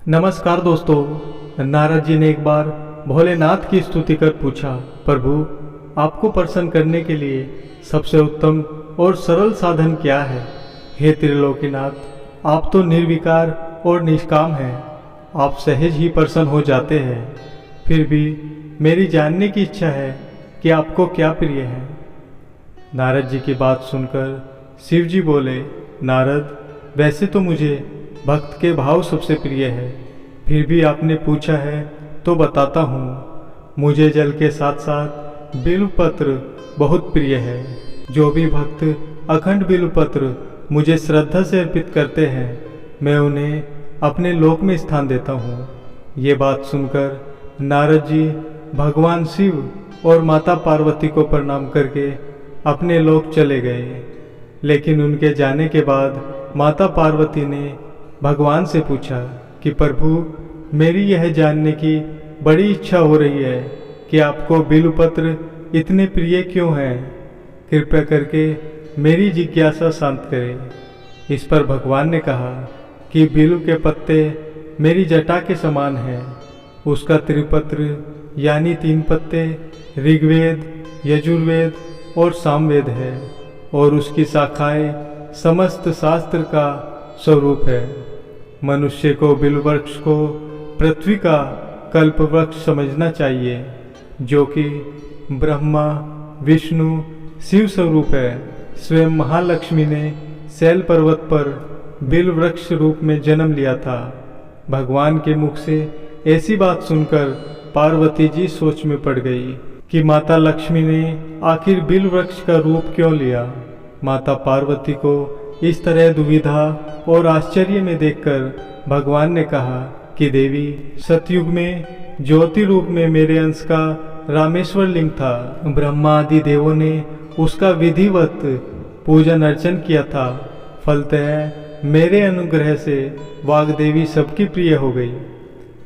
नमस्कार दोस्तों। नारद जी ने एक बार भोलेनाथ की स्तुति कर पूछा, प्रभु आपको प्रसन्न करने के लिए सबसे उत्तम और सरल साधन क्या है? हे त्रिलोकीनाथ, आप तो निर्विकार और निष्काम हैं, आप सहज ही प्रसन्न हो जाते हैं। फिर भी मेरी जानने की इच्छा है कि आपको क्या प्रिय है। नारद जी की बात सुनकर शिव जी बोले, नारद वैसे तो मुझे भक्त के भाव सबसे प्रिय है, फिर भी आपने पूछा है तो बताता हूँ। मुझे जल के साथ साथ बिल्वपत्र बहुत प्रिय है। जो भी भक्त अखंड बिल्वपत्र मुझे श्रद्धा से अर्पित करते हैं, मैं उन्हें अपने लोक में स्थान देता हूँ। ये बात सुनकर नारद जी भगवान शिव और माता पार्वती को प्रणाम करके अपने लोक चले गए। लेकिन उनके जाने के बाद माता पार्वती ने भगवान से पूछा कि प्रभु मेरी यह जानने की बड़ी इच्छा हो रही है कि आपको बिल्वपत्र इतने प्रिय क्यों हैं। कृपया करके मेरी जिज्ञासा शांत करें। इस पर भगवान ने कहा कि बिल्व के पत्ते मेरी जटा के समान हैं। उसका त्रिपत्र यानी 3 पत्ते ऋग्वेद, यजुर्वेद और सामवेद है और उसकी शाखाएं समस्त शास्त्र का स्वरूप है। मनुष्य को बिल्व वृक्ष को पृथ्वी का कल्प वृक्ष समझना चाहिए, जो कि ब्रह्मा विष्णु शिव स्वरूप है। स्वयं महालक्ष्मी ने शैल पर्वत पर बिल्व वृक्ष रूप में जन्म लिया था। भगवान के मुख से ऐसी बात सुनकर पार्वती जी सोच में पड़ गई कि माता लक्ष्मी ने आखिर बिल्व वृक्ष का रूप क्यों लिया। माता पार्वती को इस तरह दुविधा और आश्चर्य में देखकर भगवान ने कहा कि देवी, सतयुग में ज्योति रूप में मेरे अंश का रामेश्वर लिंग था। ब्रह्मा आदि देवों ने उसका विधिवत पूजन अर्चन किया था। फलतः मेरे अनुग्रह से वाग्देवी सबकी प्रिय हो गई।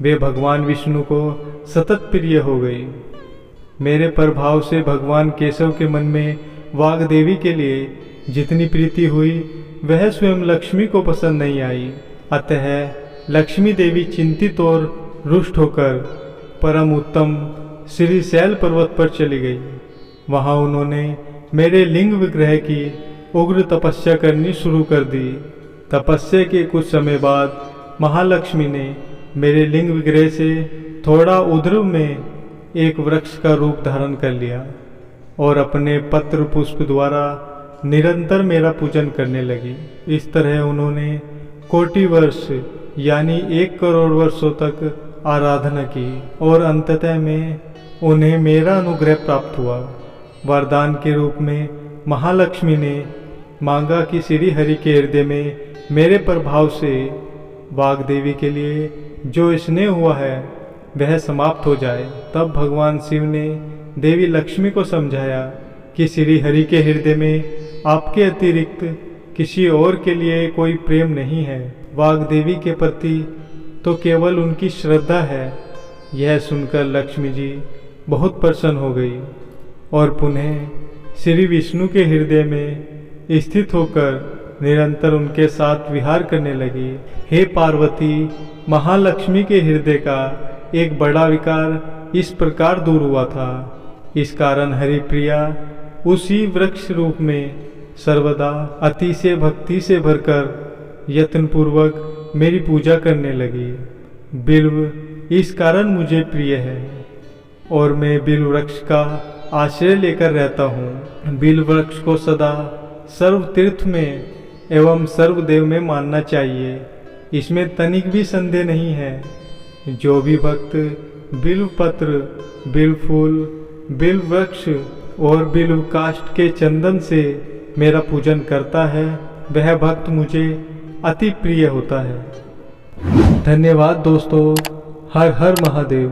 वे भगवान विष्णु को सतत प्रिय हो गई। मेरे प्रभाव से भगवान केशव के मन में वाग्देवी के लिए जितनी प्रीति हुई, वह स्वयं लक्ष्मी को पसंद नहीं आई। अतः लक्ष्मी देवी चिंतित और रुष्ट होकर परम उत्तम श्री शैल पर्वत पर चली गई। वहां उन्होंने मेरे लिंग विग्रह की उग्र तपस्या करनी शुरू कर दी। तपस्या के कुछ समय बाद महालक्ष्मी ने मेरे लिंग विग्रह से थोड़ा उध्र में एक वृक्ष का रूप धारण कर लिया और अपने पत्र पुष्प द्वारा निरंतर मेरा पूजन करने लगी। इस तरह उन्होंने कोटि वर्ष यानी 1 करोड़ वर्षों तक आराधना की और अंततः में उन्हें मेरा अनुग्रह प्राप्त हुआ। वरदान के रूप में महालक्ष्मी ने मांगा कि श्री हरि के हृदय में मेरे प्रभाव से वाग्देवी के लिए जो स्नेह हुआ है वह समाप्त हो जाए। तब भगवान शिव ने देवी लक्ष्मी को समझाया कि श्री हरि के हृदय में आपके अतिरिक्त किसी और के लिए कोई प्रेम नहीं है। वाग्देवी के प्रति तो केवल उनकी श्रद्धा है। यह सुनकर लक्ष्मी जी बहुत प्रसन्न हो गई और पुनः श्री विष्णु के हृदय में स्थित होकर निरंतर उनके साथ विहार करने लगी। हे पार्वती, महालक्ष्मी के हृदय का एक बड़ा विकार इस प्रकार दूर हुआ था। इस कारण हरिप्रिया उसी वृक्ष रूप में सर्वदा अतिशय भक्ति से भरकर यत्नपूर्वक मेरी पूजा करने लगी। बिल्व इस कारण मुझे प्रिय है और मैं बिल्व वृक्ष का आश्रय लेकर रहता हूँ। बिल्व वृक्ष को सदा सर्व तीर्थ में एवं सर्वदेव में मानना चाहिए, इसमें तनिक भी संदेह नहीं है। जो भी भक्त बिल्व पत्र, बिल्व फूल, बिल्व वृक्ष और बिल्व काष्ठ के चंदन से मेरा पूजन करता है, वह भक्त मुझे अति प्रिय होता है। धन्यवाद दोस्तों। हर हर महादेव।